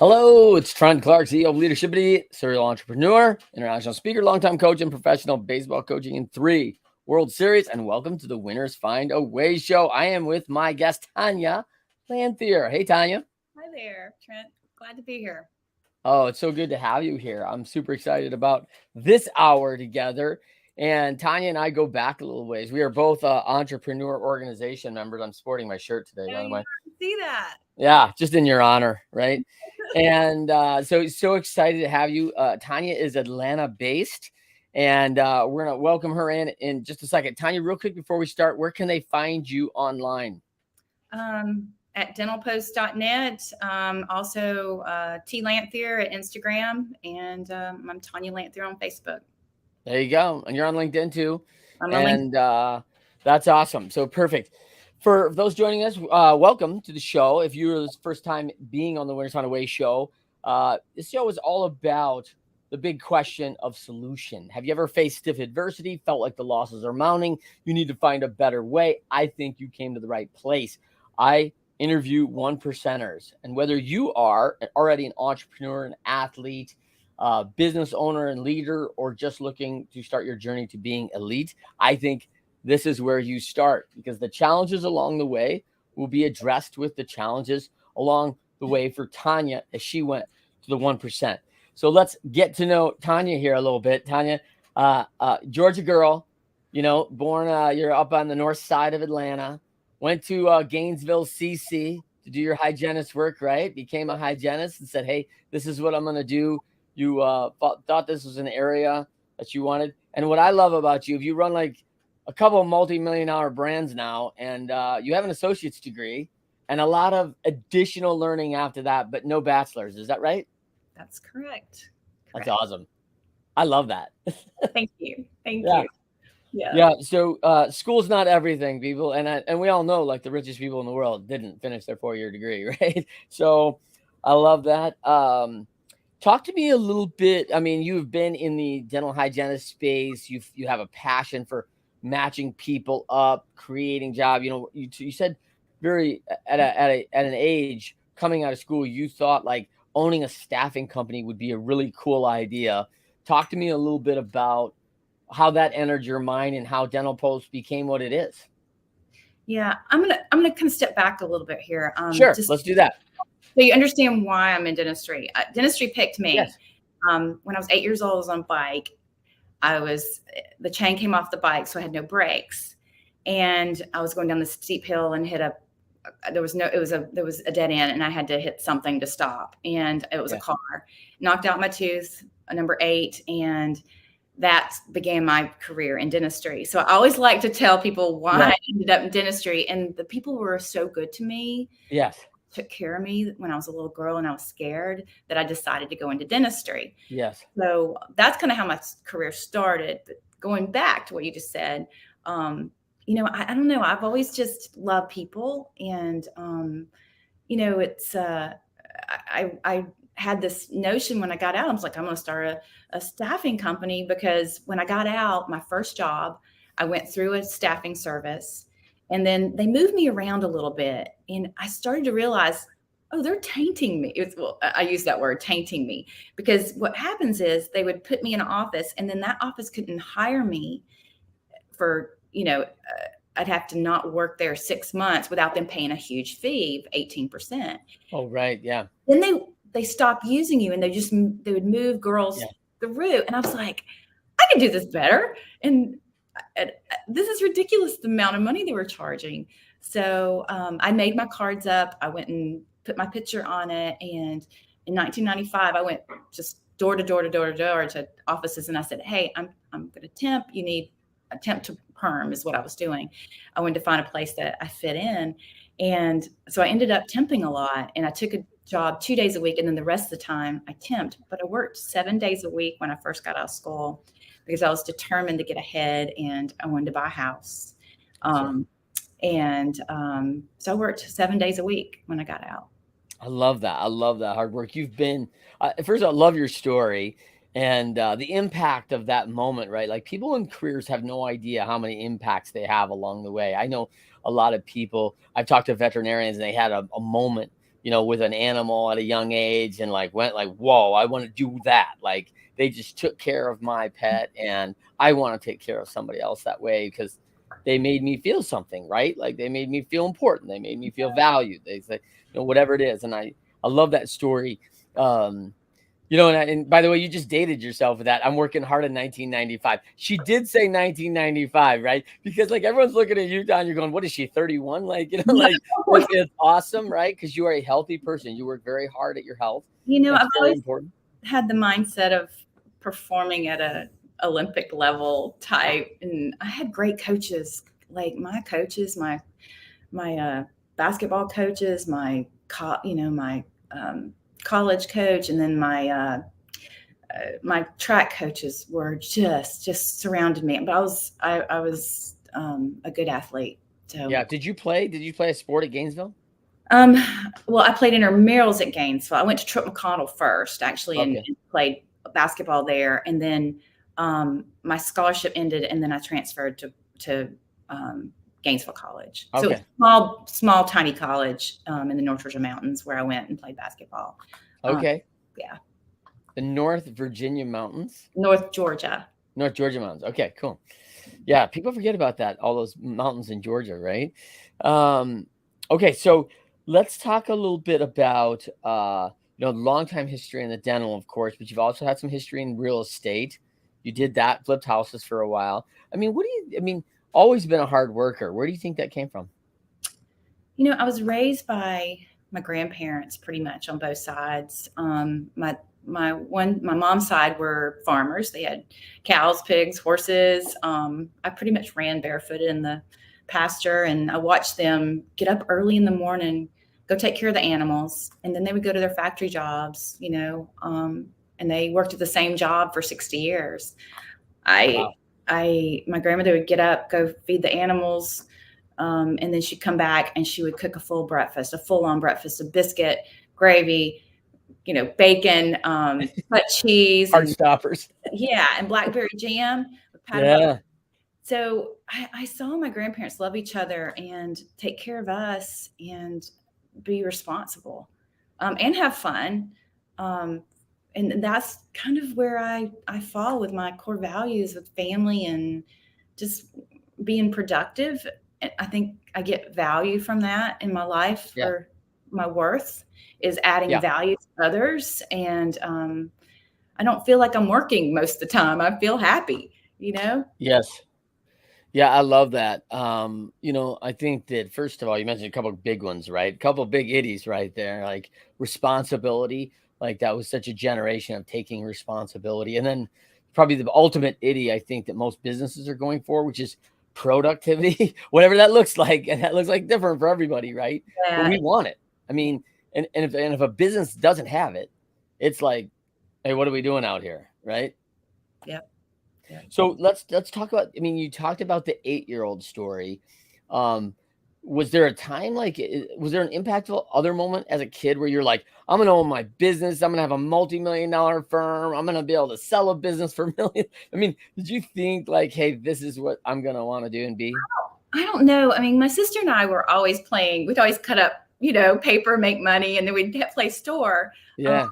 Hello, it's Trent Clark, CEO of Leadershipity, serial entrepreneur, international speaker, longtime coach, and professional baseball coaching in 3 World Series. And welcome to the Winners Find a Way show. I am with my guest, Tonya Lanthier. Hey, Tonya. Hi there, Trent. Glad to be here. Oh, it's so good to have you here. I'm super excited about this hour together. And Tonya and I go back a little ways. We are both entrepreneur organization members. I'm sporting my shirt today, by the way. See that? Yeah, just in your honor, right? And so excited to have you. Tonya is Atlanta based, and we're gonna welcome her in just a second. Tonya, real quick before we start, where can they find you online? At dentalpost.net. Also, T Lanthier at Instagram, and I'm Tonya Lanthier on Facebook. There you go, and you're on LinkedIn too. I'm on LinkedIn. That's awesome. So perfect. For those joining us, welcome to the show. If you're the first time being on the Winners Find a Way show, this show is all about the big question of solution. Have you ever faced stiff adversity, felt like the losses are mounting? You need to find a better way. I think you came to the right place. I interview 1%ers, and whether you are already an entrepreneur, an athlete, business owner and leader, or just looking to start your journey to being elite, I think this is where you start, because the challenges along the way will be addressed with the challenges along the way for Tonya as she went to the 1%. So let's get to know Tonya here a little bit. Tonya, Georgia girl, born, you're up on the north side of Atlanta, went to Gainesville, CC to do your hygienist work, right? Became a hygienist and said, hey, this is what I'm going to do. You thought this was an area that you wanted. And what I love about you, if you run like a couple of multi-million-dollar brands now, and you have an associate's degree and a lot of additional learning after that, but no bachelor's. Is that right? That's correct. That's awesome. I love that. Thank you. Thank you. Yeah. So school's not everything, people. And we all know, like, the richest people in the world didn't finish their 4-year degree, right? So I love that. Talk to me a little bit. I mean, you've been in the dental hygienist space. You have a passion for matching people up, creating job. You said very at an age coming out of school, you thought like owning a staffing company would be a really cool idea. Talk to me a little bit about how that entered your mind and how Dental Post became what it is. Yeah, I'm gonna kind of step back a little bit here. Sure, let's do that. So you understand why I'm in dentistry. Dentistry picked me. Yes. When I was 8 years old, I was on a bike. The chain came off the bike, so I had no brakes, and I was going down this steep hill and there was a dead end, and I had to hit something to stop, and it was a car. Knocked out my tooth, number 8, and that began my career in dentistry. So I always like to tell people why I ended up in dentistry, and the people were so good to me. Yes. Took care of me when I was a little girl and I was scared, that I decided to go into dentistry. Yes. So that's kind of how my career started. But going back to what you just said, I don't know. I've always just loved people, and it's I had this notion when I got out. I was like, I'm going to start a staffing company, because when I got out, my first job, I went through a staffing service. And then they moved me around a little bit, and I started to realize, oh, they're tainting me. I use that word, tainting me, because what happens is they would put me in an office, and then that office couldn't hire me for, I'd have to not work there 6 months without them paying a huge fee of 18%. Oh, right. Yeah. Then they stopped using you, and they would move girls the route. And I was like, I can do this better. And this is ridiculous, the amount of money they were charging. So I made my cards up. I went and put my picture on it. And in 1995, I went just door to door to door to door to offices. And I said, hey, I'm going to temp. You need a temp to perm is what I was doing. I wanted to find a place that I fit in. And so I ended up temping a lot. And I took a job 2 days a week. And then the rest of the time I temped. But I worked 7 days a week when I first got out of school, because I was determined to get ahead, and I wanted to buy a house. So I worked 7 days a week when I got out. I love that. I love that hard work. You've been, first of all, I love your story and the impact of that moment, right? Like, people in careers have no idea how many impacts they have along the way. I know a lot of people, I've talked to veterinarians, and they had a moment, with an animal at a young age and like went like, whoa, I want to do that. Like they just took care of my pet, and I want to take care of somebody else that way because they made me feel something, right? Like they made me feel important. They made me feel valued. They say, whatever it is. And I love that story. And by the way, you just dated yourself with that. I'm working hard in 1995. She did say 1995, right? Because like everyone's looking at you, Don. You're going, what is she, 31? Like, like it's awesome, right? Because you are a healthy person. You work very hard at your health. That's I've very always important. had the mindset of performing at a Olympic level type, and I had great coaches. Like my coaches, my basketball coaches, my college coach, and then my track coaches were just surrounded me. But I was a good athlete. So yeah. Did you play a sport at Gainesville? Well, I played intramurals at Gainesville. I went to Trip McConnell first, actually, Okay. and played basketball there. And then my scholarship ended, and then I transferred to Gainesville College. So Okay. small, tiny college in the North Georgia mountains where I went and played basketball. Okay. Yeah. The North Virginia mountains. North Georgia Mountains. Okay, cool. Yeah, people forget about that. All those mountains in Georgia, right? Okay, so let's talk a little bit about long time history in the dental, of course, but you've also had some history in real estate. You did that, flipped houses for a while. Always been a hard worker. Where do you think that came from? I was raised by my grandparents pretty much on both sides. My mom's side were farmers. They had cows, pigs, horses. I pretty much ran barefooted in the pasture, and I watched them get up early in the morning, go take care of the animals, and then they would go to their factory jobs, and they worked at the same job for 60 years. Wow. My grandmother would get up, go feed the animals, and then she'd come back and she would cook a full on breakfast of biscuit, gravy, bacon, cut cheese, Heart stoppers. and blackberry jam with pat Yeah. So I saw my grandparents love each other and take care of us and be responsible, and have fun. And that's kind of where I fall with my core values with family and just being productive. I think I get value from that in my life. Yeah. For my worth is adding value to others. And I don't feel like I'm working most of the time. I feel happy, Yes. Yeah, I love that. I think that first of all, you mentioned a couple of big ones, right? A couple of big iddies right there, like responsibility. Like that was such a generation of taking responsibility. And then probably the ultimate iddie, I think, that most businesses are going for, which is productivity, whatever that looks like. And that looks like different for everybody, right? Yeah. But we want it. I mean, and if a business doesn't have it, it's like, hey, what are we doing out here? Right. Yep. Yeah. So let's talk about, you talked about the 8-year-old story. Was there a time, was there an impactful other moment as a kid where you're like, I'm going to own my business. I'm going to have a multi-million-dollar firm. I'm going to be able to sell a business for millions. Did you think like, hey, this is what I'm going to want to do and be? I don't know. My sister and I were always playing. We'd always cut up, paper, make money, and then we'd play store. Yeah.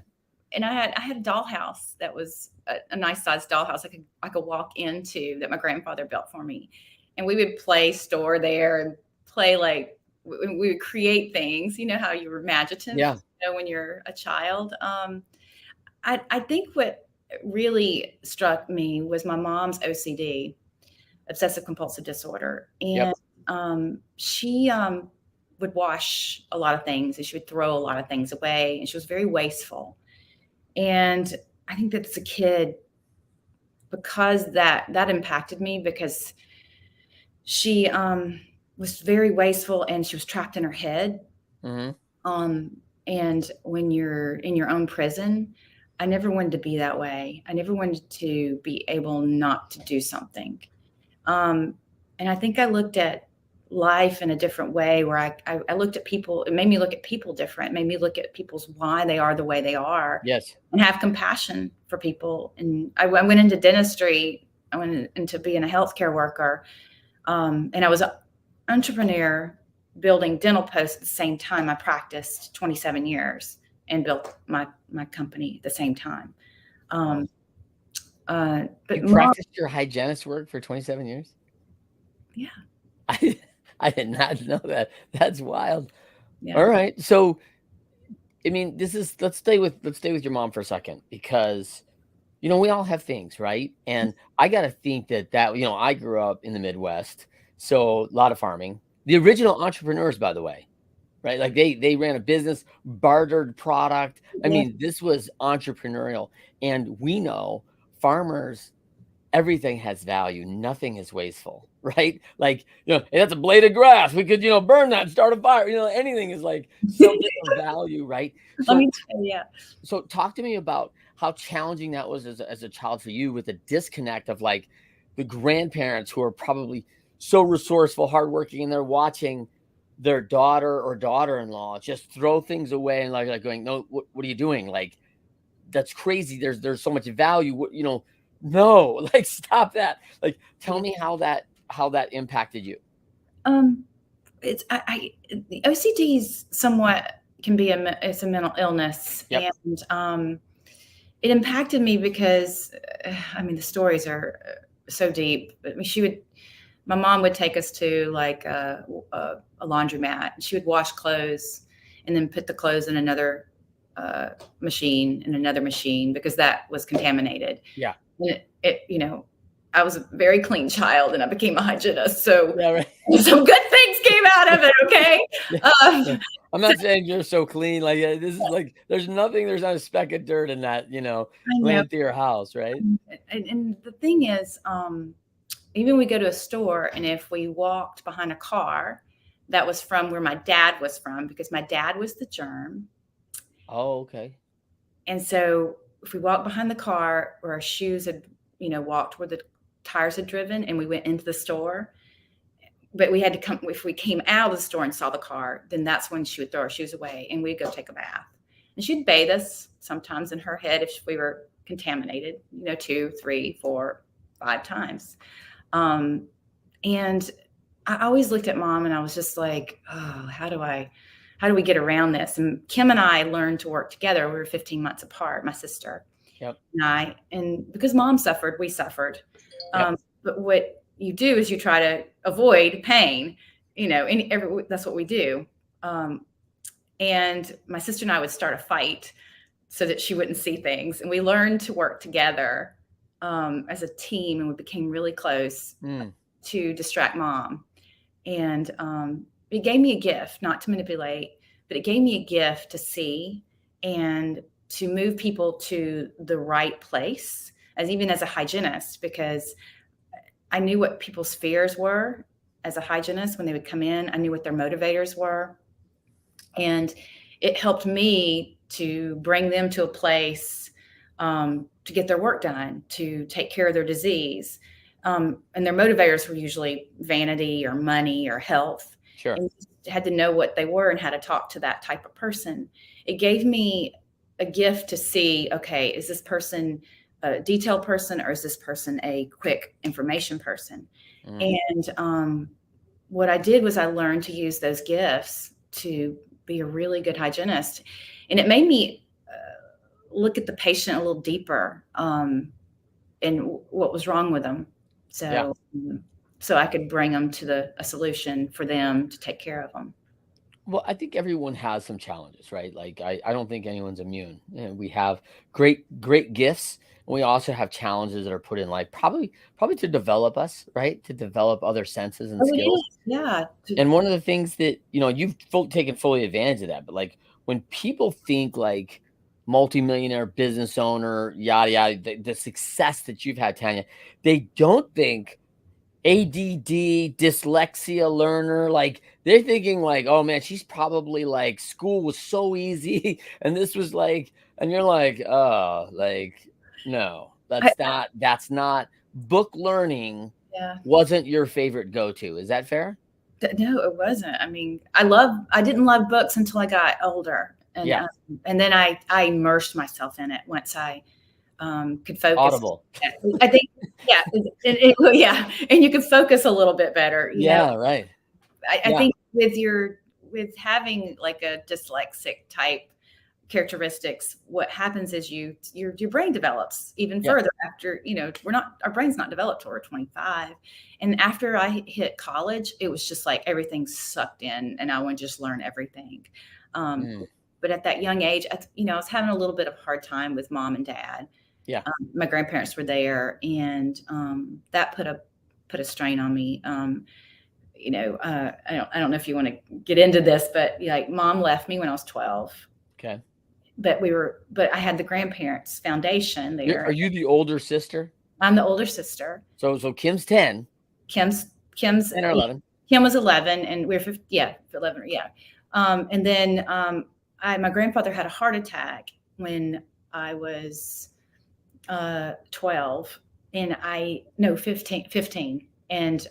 And I had a dollhouse that was a nice sized dollhouse I could walk into that my grandfather built for me. And we would play store there and play we would create things, how you're imaginative, when you're a child. I think what really struck me was my mom's OCD, obsessive compulsive disorder. And she would wash a lot of things and she would throw a lot of things away, and she was very wasteful. And I think that as a kid, because that impacted me, because she was very wasteful and she was trapped in her head. Mm-hmm. And when you're in your own prison, I never wanted to be that way. I never wanted to be able not to do something. And I think I looked at life in a different way, where I looked at people. It made me look at people different. It made me look at people's why they are the way they are. Yes. And have compassion for people. And I went into dentistry. I went into being a healthcare worker. And I was an entrepreneur building dental posts at the same time. I practiced 27 years and built my company at the same time. But you practiced your hygienist work for 27 years? Yeah. I did not know that. That's wild. Yeah. All right. So, I mean, let's stay with your mom for a second, because, we all have things, right? And I got to think that, I grew up in the Midwest, so a lot of farming. The original entrepreneurs, by the way, right? Like they ran a business, bartered product. I mean, this was entrepreneurial. And we know farmers, everything has value. Nothing is wasteful, right? Like, hey, that's a blade of grass. We could, burn that, start a fire. Anything is like something of value, right? So, so talk to me about how challenging that was as a child for you, with the disconnect of like the grandparents who are probably so resourceful, hardworking, and they're watching their daughter or daughter-in-law just throw things away and like going, no, what are you doing? Like, that's crazy. There's so much value. No, like, stop that. Like, tell me how that impacted you. It's the OCD is somewhat can be it's a mental illness, and it impacted me because, I mean, the stories are so deep. I mean, my mom would take us to like a laundromat. She would wash clothes and then put the clothes in another machine and another machine, because that was contaminated. Yeah. And I was a very clean child and I became a hygienist. So some good things came out of it. Okay. I'm not saying you're so clean. Like, this is like, there's not a speck of dirt in that, Lanthier house. Right. And the thing is, even we go to a store, and if we walked behind a car that was from where my dad was from, because my dad was the germ. Oh, okay. And so if we walked behind the car where our shoes had, walked where the tires had driven, and we went into the store, but we had to come, if we came out of the store and saw the car, then that's when she would throw our shoes away and we'd go take a bath. And she'd bathe us sometimes in her head if we were contaminated, 2, 3, 4, 5 times. And I always looked at Mom and I was just like, oh, how do we get around this? And Kim and I learned to work together. We were 15 months apart, my sister and because Mom suffered, we suffered. But what you do is you try to avoid pain, that's what we do. And my sister and I would start a fight so that she wouldn't see things. And we learned to work together as a team, and we became really close to distract Mom. And it gave me a gift, not to manipulate, but it gave me a gift to see and to move people to the right place, even as a hygienist, because I knew what people's fears were as a hygienist when they would come in. I knew what their motivators were. And it helped me to bring them to a place to get their work done, to take care of their disease. And their motivators were usually vanity or money or health. Sure. And you had to know what they were and how to talk to that type of person. It gave me a gift to see, okay, is this person a detailed person, or is this person a quick information person? And what I did was I learned to use those gifts to be a really good hygienist. And it made me look at the patient a little deeper and what was wrong with them. So I could bring them to a solution for them to take care of them. Well, I think everyone has some challenges, right? Like, I don't think anyone's immune. We have great gifts, and we also have challenges that are put in life, probably to develop us, right? To develop other senses and skills. Yeah. And one of the things that, you've taken fully advantage of that, but like when people think like multimillionaire business owner, yada, yada, the success that you've had, Tonya, they don't think ADD, dyslexia learner. Like, they're thinking like, oh man, she's probably like, school was so easy. And this was like, and you're like, oh, like, no, that's not book learning. Wasn't your favorite go-to. Is that fair? No, it wasn't. I mean, I didn't love books until I got older. And, and then I immersed myself in it once I could focus. Audible. I think, and you could focus a little bit better. Right. I think with your with having like a dyslexic type characteristics, what happens is your brain develops even Yeah. further after, our brain's not developed till we're 25. And after I hit college, it was just like everything sucked in and I would just learn everything. um, Mm. but at that young age, I was having a little bit of a hard time with mom and dad. Yeah. My grandparents were there, and that put a strain on me. I don't know if you want to get into this, but like mom left me when I was 12. Okay. But I had the grandparents foundation Are there. you the older sister? I'm the older sister. So Kim's 10, Kim's Kim's 10 or 11. Kim was 11, and we were 50, yeah, 11, yeah. And then my grandfather had a heart attack when I was 12, and 15, and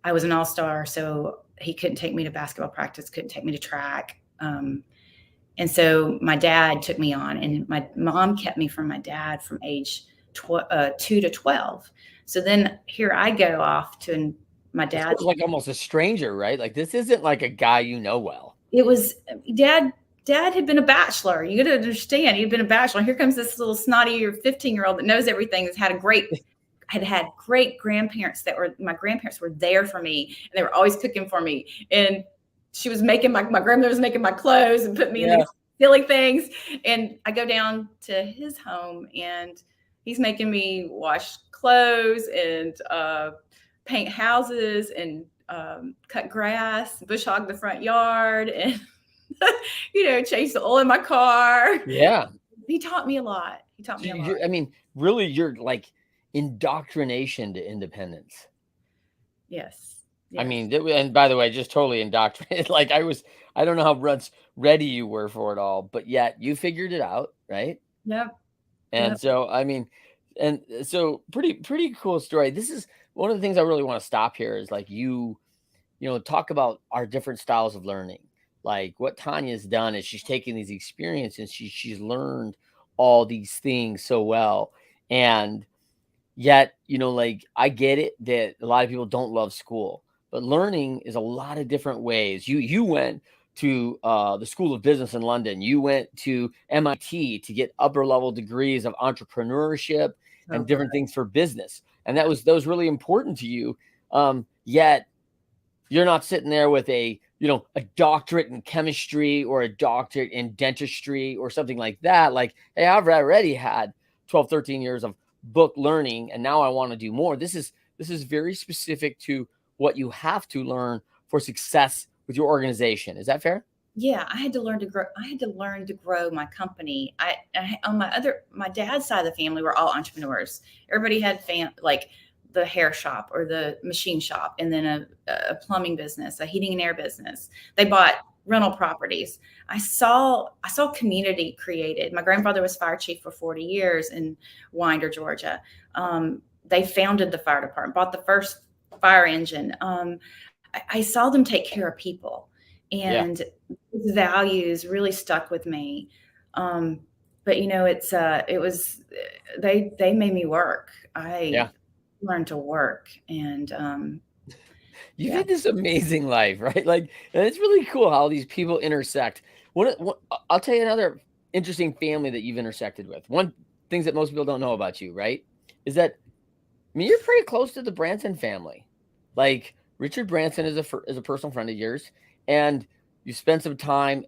I was an all-star, so he couldn't take me to basketball practice, couldn't take me to track. And so my dad took me on, and my mom kept me from my dad from age 2 to 12. So then here I go off to my dad. It's like almost a stranger, right? Like this isn't like a guy you know well. It was dad. Dad had been a bachelor. You got to understand, he'd been a bachelor. Here comes this little snotty 15-year-old that knows everything. Has had great grandparents my grandparents were there for me, and they were always cooking for me. And she was making my grandmother was making my clothes and put me in these silly things. And I go down to his home, and he's making me wash clothes and paint houses and cut grass, bush hog the front yard, and change the oil in my car. Yeah. He taught me a lot. A lot. I mean, really, you're like indoctrination to independence. Yes. I mean, and by the way, just totally indoctrinated. Like I don't know how ready you were for it all, but yet you figured it out, right? Yep. And so, I mean, and so pretty cool story. This is one of the things I really want to stop here is like talk about our different styles of learning. Like what Tonya's done is she's taken these experiences and she's learned all these things so well. And yet, like I get it that a lot of people don't love school, but learning is a lot of different ways. You went to the School of Business in London. You went to MIT to get upper level degrees of entrepreneurship and different things for business. And that was really important to you. Yet you're not sitting there with a doctorate in chemistry or a doctorate in dentistry or something like that. Like, hey, I've already had 12, 13 years of book learning, and now I want to do more. This is very specific to what you have to learn for success with your organization. Is that fair? Yeah, I had to learn to grow. I had to learn to grow my company. On my dad's side of the family were all entrepreneurs. Everybody had like the hair shop or the machine shop, and then a plumbing business, a heating and air business. They bought rental properties. I saw community created. My grandfather was fire chief for 40 years in Winder, Georgia. They founded the fire department, bought the first fire engine. I saw them take care of people, and these values really stuck with me. But it was they made me work. I learned to work, and you've had this amazing life, right? Like, and it's really cool how these people intersect. I'll tell you another interesting family that you've intersected with. One things that most people don't know about you, right, is that you're pretty close to the Branson family. Like Richard Branson is a personal friend of yours, and you spent some time,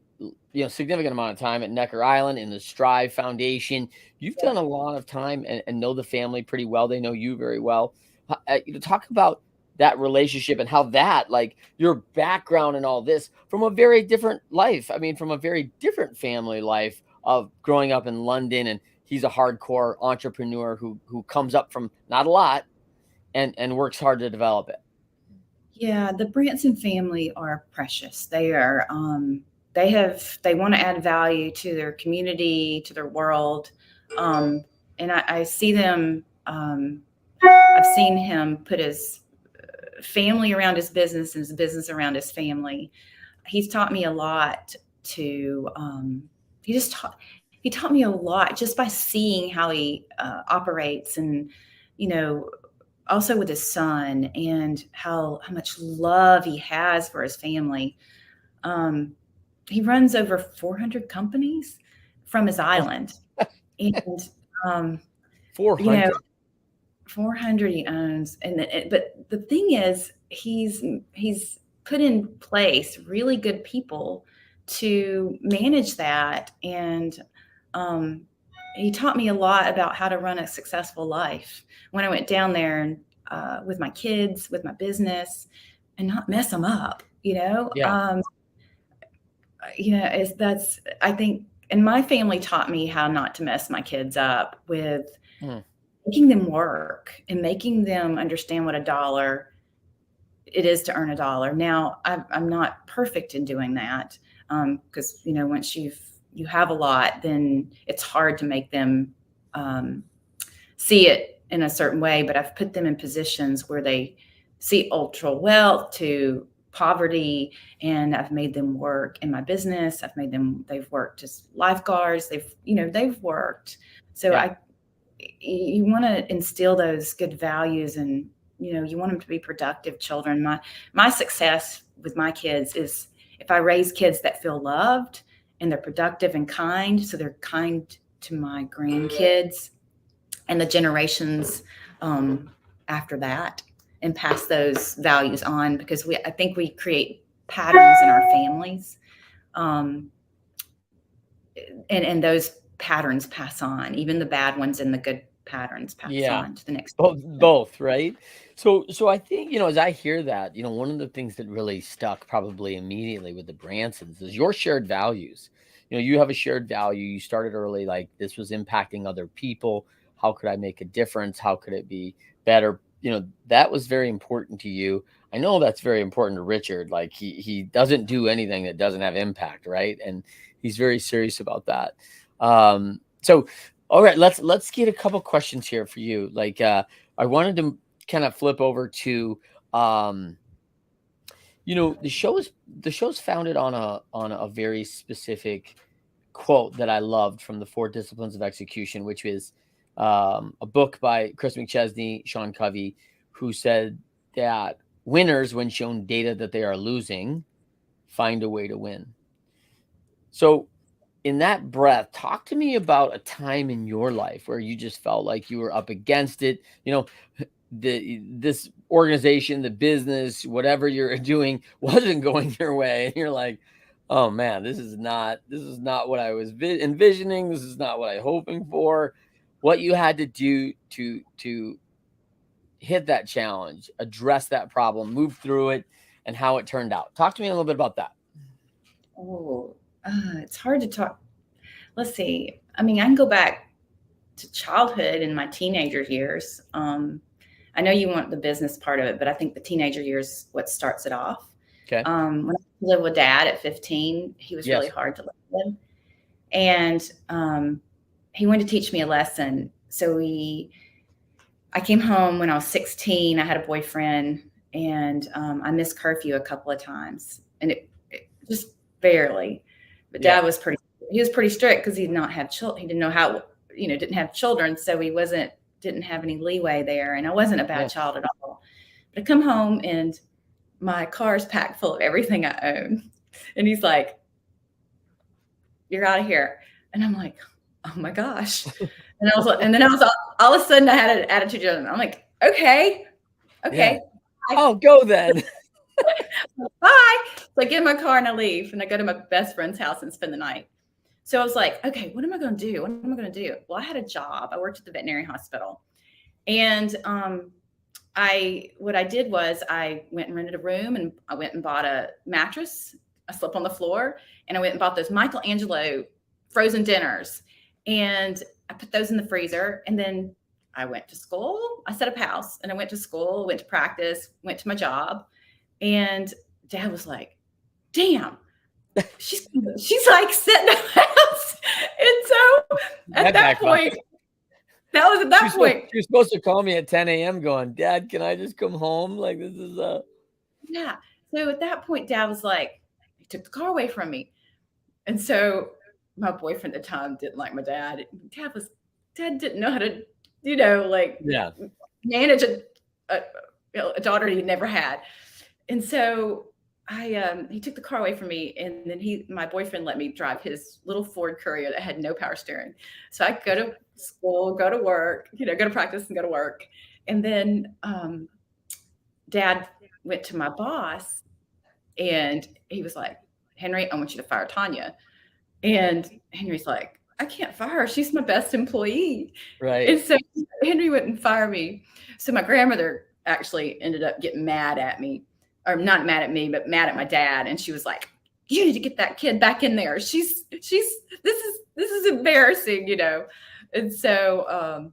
significant amount of time at Necker Island in the Strive Foundation. You've done a lot of time and know the family pretty well. They know you very well. Talk about that relationship and how that, like your background and all this from a very different life. I mean, from a very different family life of growing up in London, and he's a hardcore entrepreneur who comes up from not a lot and works hard to develop it. Yeah, the Branson family are precious. They are, they want to add value to their community, to their world. And I see them, I've seen him put his family around his business and his business around his family. He's taught me a lot he taught me a lot just by seeing how he operates. And, also with his son and how much love he has for his family. Um, he runs over 400 companies from his island, and um, you know, 400. 400 he owns. But the thing is, he's put in place really good people to manage that, and um, he taught me a lot about how to run a successful life when I went down there and with my kids, with my business, and not mess them up. Yeah. Is that's I think, and my family taught me how not to mess my kids up with Mm. making them work and making them understand what a dollar it is to earn a dollar. Now, I'm not perfect in doing that, because once you have a lot, then it's hard to make them um, see it in a certain way. But I've put them in positions where they see ultra wealth to poverty, and I've made them work in my business. They've worked as lifeguards. They've worked. So Yeah. you want to instill those good values, and you want them to be productive children. My success with my kids is if I raise kids that feel loved and they're productive and kind, so they're kind to my grandkids and the generations after that, and pass those values on, because I think we create patterns in our families, um, and those patterns pass on, even the bad ones, and the good patterns pass Yeah. on to the next generation. Both, right? So I think, as I hear that, one of the things that really stuck probably immediately with the Bransons is your shared values. You have a shared value. You started early, like this was impacting other people. How could I make a difference? How could it be better? That was very important to you. I know that's very important to Richard. Like he doesn't do anything that doesn't have impact, right? And he's very serious about that. So all right, let's get a couple questions here for you. Like I wanted to kind of flip over to the show's founded on a very specific quote that I loved from the Four Disciplines of Execution, which is a book by Chris McChesney, Sean Covey, who said that winners, when shown data that they are losing, find a way to win. So in that breath, talk to me about a time in your life where you just felt like you were up against it. This organization, the business, whatever you're doing wasn't going your way, and you're like, "Oh man, this is not what I was envisioning. This is not what I hoping for." What you had to do to hit that challenge, address that problem, move through it, and how it turned out. Talk to me a little bit about that. Oh, it's hard to talk. Let's see. I mean, I can go back to childhood and my teenager years. I know you want the business part of it, but I think the teenager years what starts it off. Okay. When I lived with Dad at 15, he was really Yes. hard to live with, and he wanted to teach me a lesson. So I came home when I was 16. I had a boyfriend, and I missed curfew a couple of times, and it just barely. But Yeah. Dad was pretty strict because he did not have children. He didn't know how, didn't have children, so he didn't have any leeway there. And I wasn't a bad Yeah. child at all. But I come home and my car is packed full of everything I own, and he's like, "You're out of here," and I'm like, "Oh my gosh." And then I was all of a sudden I had an attitude of, I'm like, okay, Yeah. bye. Oh, go then. Bye. So I get in my car and I leave, and I go to my best friend's house and spend the night. So I was like, okay, what am I going to do? What am I going to do? Well, I had a job. I worked at the veterinary hospital, and what I did was I went and rented a room, and I went and bought a mattress. I slept on the floor, and I went and bought those Michelangelo frozen dinners, and I put those in the freezer. And then I went to school. I set up house, and I went to school, went to practice, went to my job. And Dad was like, "Damn, she's like setting up house." And so at that point, She was supposed to call me at 10 a.m. going, "Dad, can I just come home? Like this is yeah. So at that point, Dad was like, he took the car away from me. And so my boyfriend at the time didn't like my dad. Dad didn't know how to, like yeah, manage a, a daughter he never had. And so he took the car away from me, and then my boyfriend let me drive his little Ford Courier that had no power steering. So I could go to school, go to work, go to practice and go to work. And then Dad went to my boss, and he was like, "Henry, I want you to fire Tonya." And Henry's like, "I can't fire her. She's my best employee." Right. And so Henry wouldn't fire me. So my grandmother actually ended up getting mad at me, or not mad at me, but mad at my dad. And she was like, "You need to get that kid back in there. This is embarrassing." And so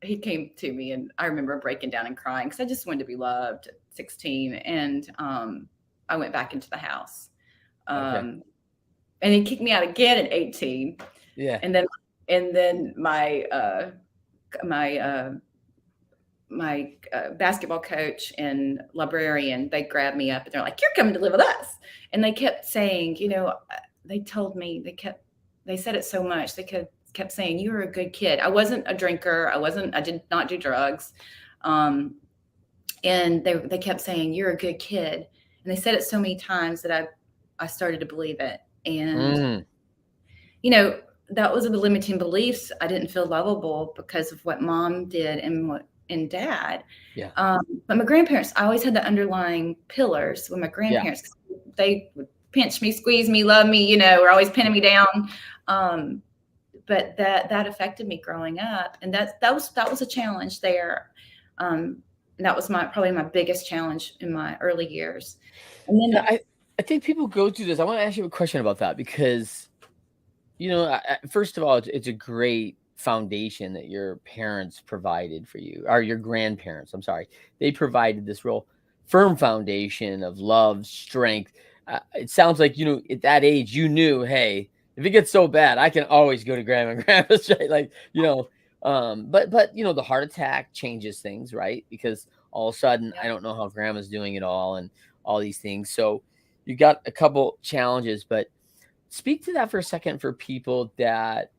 he came to me, and I remember breaking down and crying because I just wanted to be loved at 16. And I went back into the house. Okay. And he kicked me out again at 18. Yeah. And then my basketball coach and librarian, they grabbed me up and they're like, "You're coming to live with us." And they kept saying, they told me, they said it so much. They kept saying, "You were a good kid." I wasn't a drinker. I did not do drugs. And they kept saying, "You're a good kid." And they said it so many times that I started to believe it. And, that was the limiting beliefs. I didn't feel lovable because of what Mom did and Dad. Yeah. But my grandparents, I always had the underlying pillars with my grandparents. Yeah. They would pinch me, squeeze me, love me, were always pinning me down. But that affected me growing up. And that was a challenge there. That was probably my biggest challenge in my early years. And then I think people go through this. I want to ask you a question about that because, first of all, it's a great foundation that your parents provided for you, or your grandparents. I'm sorry. They provided this real firm foundation of love, strength. It sounds like, at that age, you knew, hey, if it gets so bad, I can always go to grandma and grandpa's, right? Like, but the heart attack changes things, right? Because all of a sudden, I don't know how grandma's doing it all and all these things. So you got a couple challenges, but speak to that for a second for people that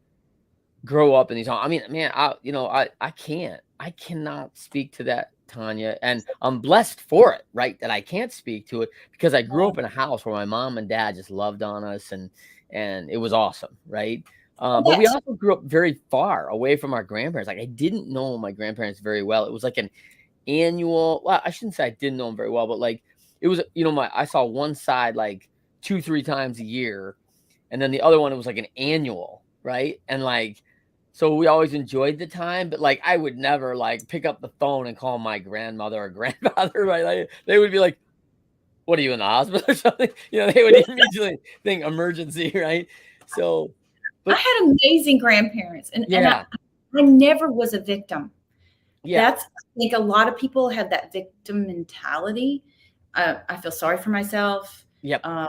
grow up in these homes. I mean, man, I cannot speak to that, Tonya, and I'm blessed for it, right? That I can't speak to it because I grew up in a house where my mom and dad just loved on us, and it was awesome, right? But we also grew up very far away from our grandparents. Like, I didn't know my grandparents very well. It was like an annual. Well, I shouldn't say I didn't know them very well, but like it was, I saw one side like 2-3 times a year, and then the other one, it was like an annual, right? And like, so we always enjoyed the time, but like I would never like pick up the phone and call my grandmother or grandfather, right? Like, they would be like, "What are you in the hospital or something?" They would immediately think emergency, right? So, I had amazing grandparents, and yeah, I never was a victim. yeah. I think a lot of people have that victim mentality. I feel sorry for myself. Yep. I've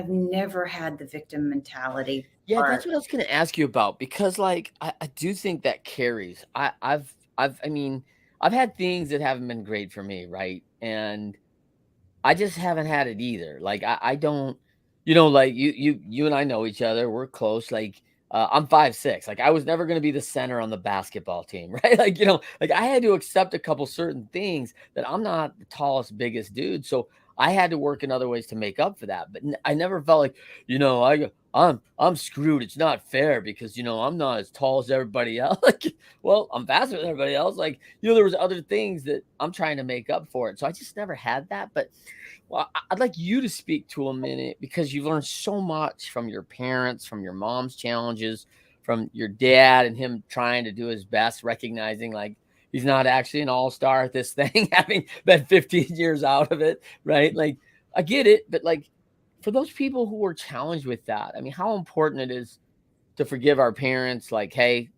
never had the victim mentality. Yeah, that's what I was going to ask you about, because like I do think that carries. I've had things that haven't been great for me, right? And I just haven't had it either. Like I don't, like you and I know each other. We're close. Like I'm 5'6". Like I was never going to be the center on the basketball team, right? Like, like I had to accept a couple certain things that I'm not the tallest, biggest dude. So I had to work in other ways to make up for that. But I never felt like, I'm screwed. It's not fair because, I'm not as tall as everybody else. Like, well, I'm faster than everybody else. Like, there was other things that I'm trying to make up for it. So I just never had that. But well, I'd like you to speak to a minute, because you've learned so much from your parents, from your mom's challenges, from your dad and him trying to do his best, recognizing like he's not actually an all-star at this thing, having been 15 years out of it, right? Like, I get it, but like for those people who were challenged with that, I mean, how important it is to forgive our parents, like, hey,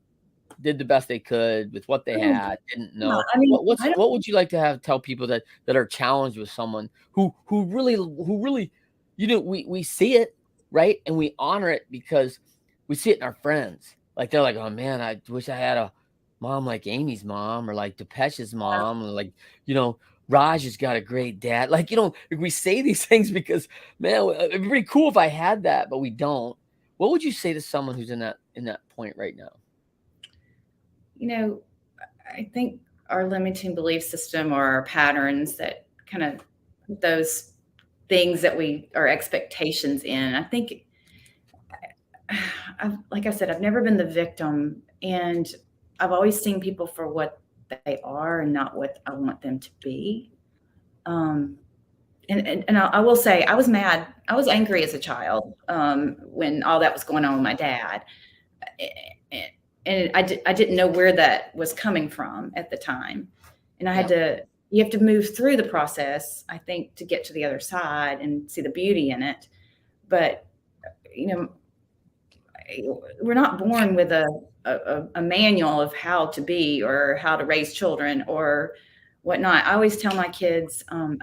did the best they could with what they had, didn't know. I mean, What would you like to tell people that are challenged with someone who really, we see it, right? And we honor it because we see it in our friends. Like, they're like, "Oh man, I wish I had a mom like Amy's mom, or like Depesh's mom, or like, Raj has got a great dad." Like, we say these things because, man, it'd be pretty cool if I had that, but we don't. What would you say to someone who's in that point right now? I think our limiting belief system or our patterns that kind of those things that we our expectations in. I think, like I said, I've never been the victim, and I've always seen people for what they are and not what I want them to be. And I will say, I was mad. I was angry as a child when all that was going on with my dad. And I didn't know where that was coming from at the time. And I had to, you have to move through the process, I think, to get to the other side and see the beauty in it. But, you know, we're not born with a manual of how to be or how to raise children or whatnot. I always tell my kids, I'm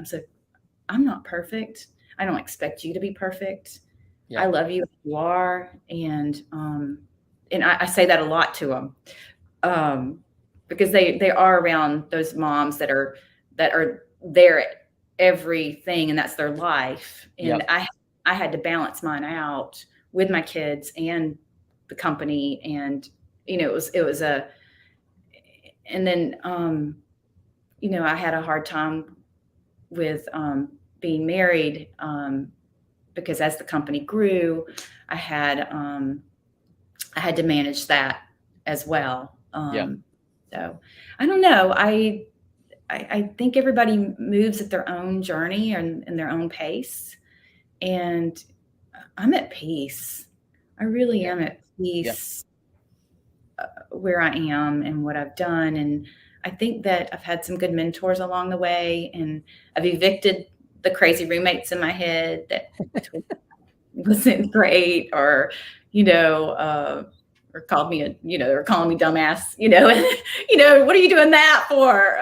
not perfect. I don't expect you to be perfect. I love you as you are. And I say that a lot to them because they are around those moms that are there at everything, and that's their life. And I had to balance mine out with my kids and the company. And, you know, it was and then, you know, I had a hard time with being married because as the company grew, I had to manage that as well. So I don't know. I think everybody moves at their own journey and in their own pace. And I'm at peace. I really am at peace where I am and what I've done. And I think that I've had some good mentors along the way, and I've evicted the crazy roommates in my head that wasn't great, or, you know, or called me or calling me dumbass, you know, and, you know, what are you doing that for?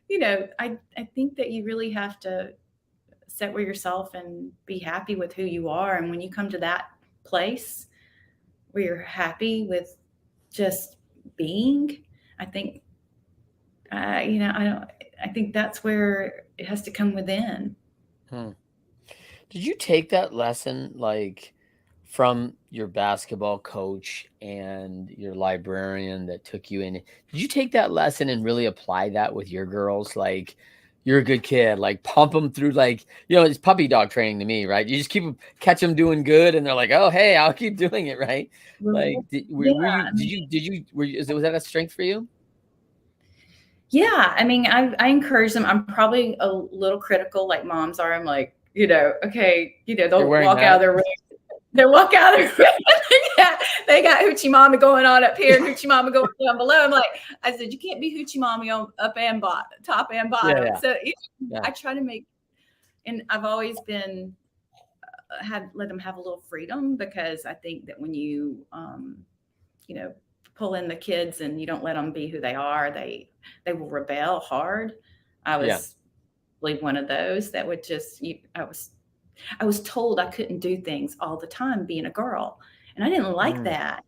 You know, I think that you really have to sit with yourself and be happy with who you are. And when you come to that place where you're happy with just being, I think, you know, I think that's where it has to come within. Did you take that lesson like from your basketball coach and your librarian that took you in? Did you take that lesson and really apply that with your girls? Like, you're a good kid, like pump them through, like, you know, it's puppy dog training to me, right? You just catch them doing good, and they're like, oh, hey, I'll keep doing it, right? Like, was that a strength for you? Yeah, I mean, I encourage them. I'm probably a little critical, like moms are. I'm like, you know, okay, you know, they'll walk out of their room. They'll walk out of their room. They got hoochie mama going on up here and hoochie mama going down below. I'm like, I said, you can't be hoochie mommy on up and top and bottom. So I try to make, and I've always been let them have a little freedom, because I think that when you, you know, pull in the kids and you don't let them be who they are, they will rebel hard. I was one of those that would just, I was told I couldn't do things all the time being a girl, and I didn't like that.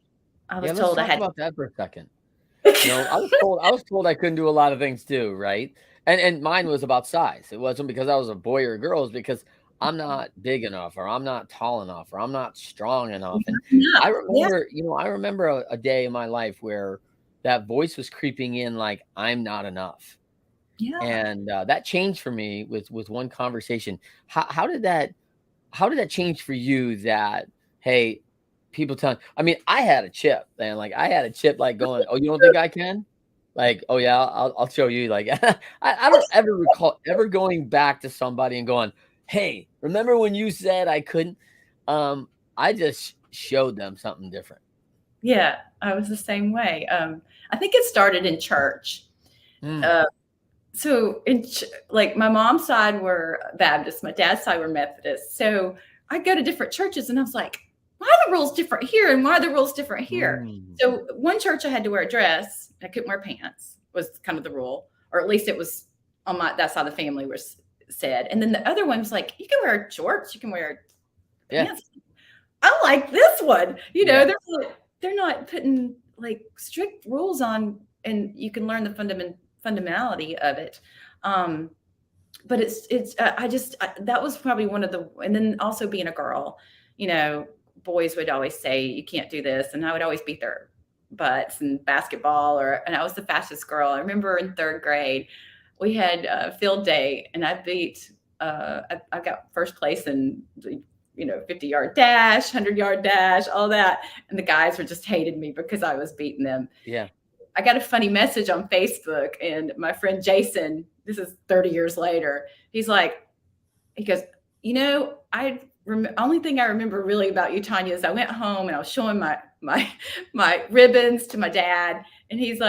I was told I had. Let's talk about that for a second. You know, I was told I couldn't do a lot of things too, right? And mine was about size. It wasn't because I was a boy or a girl. It was because I'm not big enough, or I'm not tall enough, or I'm not strong enough. And I remember, you know, I remember a day in my life where that voice was creeping in, like, I'm not enough. And that changed for me with one conversation. How did that change for you? That, hey, people telling, I mean, I had a chip, man. Like, I had a chip, like, going, oh, you don't think I can? Like, oh yeah, I'll show you. Like, I don't ever recall ever going back to somebody and going, hey, remember when you said I couldn't? I just showed them something different. Yeah, I was the same way. I think it started in church. So like my mom's side were Baptist, my dad's side were Methodist. So I go to different churches and I was like, why are the rules different here? And why are the rules different here? So one church I had to wear a dress. I couldn't wear pants, was kind of the rule, or at least it was on that side of the family was said. And then the other one was like, you can wear shorts, you can wear pants. I like this one. You know, they're not putting like strict rules on, and you can learn the fundamentality of it. But that was probably one of the, and then also being a girl, you know, boys would always say, you can't do this. And I would always be their butts in basketball, and I was the fastest girl. I remember in third grade, we had field day, and I beat. I got first place in 50-yard dash, 100-yard dash, all that, and the guys were just hated me because I was beating them. Yeah. I got a funny message on Facebook, and my friend Jason, this is 30 years later, he goes, only thing I remember really about you, Tonya, is I went home and I was showing my ribbons to my dad, and he's,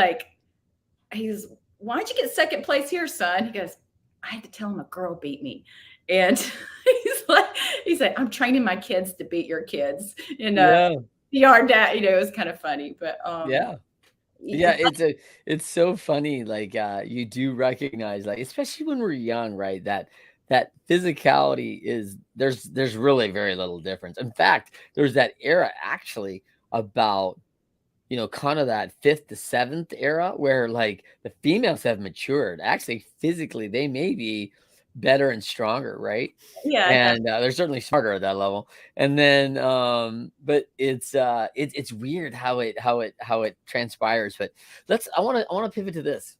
why'd you get second place here, son? He goes, I had to tell him a girl beat me. And he's like, I'm training my kids to beat your kids. And our dad, it was kind of funny, but yeah, it's so funny. Like you do recognize, like, especially when we're young, right? That physicality is there's really very little difference. In fact, there's that era actually about kind of that 5th to 7th era where like the females have matured. Actually, physically, they may be better and stronger, right? Yeah, And they're certainly smarter at that level. And then, but it's weird how it transpires. But I want to pivot to this.